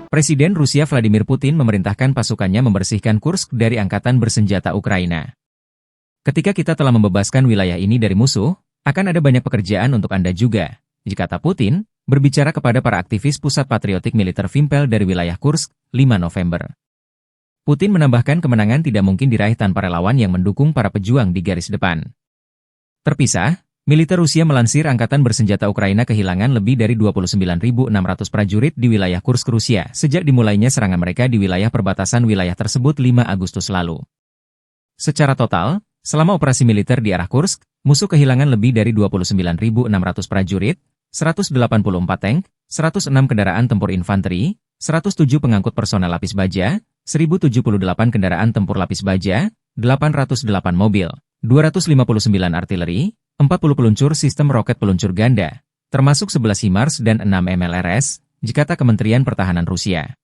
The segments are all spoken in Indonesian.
Presiden Rusia Vladimir Putin memerintahkan pasukannya membersihkan Kursk dari angkatan bersenjata Ukraina. Ketika kita telah membebaskan wilayah ini dari musuh, akan ada banyak pekerjaan untuk Anda juga, kata Putin, berbicara kepada para aktivis Pusat Patriotik Militer Vimpel dari wilayah Kursk, 5 November. Putin menambahkan kemenangan tidak mungkin diraih tanpa relawan yang mendukung para pejuang di garis depan. Terpisah, militer Rusia melansir angkatan bersenjata Ukraina kehilangan lebih dari 29.600 prajurit di wilayah Kursk, Rusia, sejak dimulainya serangan mereka di wilayah perbatasan wilayah tersebut 5 Agustus lalu. Secara total, selama operasi militer di arah Kursk, musuh kehilangan lebih dari 29.600 prajurit, 184 tank, 106 kendaraan tempur infanteri, 107 pengangkut personel lapis baja, 1078 kendaraan tempur lapis baja, 808 mobil, 259 artileri, 40 peluncur sistem roket peluncur ganda, termasuk 11 HIMARS dan 6 MLRS, kata Kementerian Pertahanan Rusia.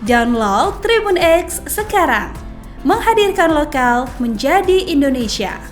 Download Tribun X sekarang, menghadirkan lokal menjadi Indonesia.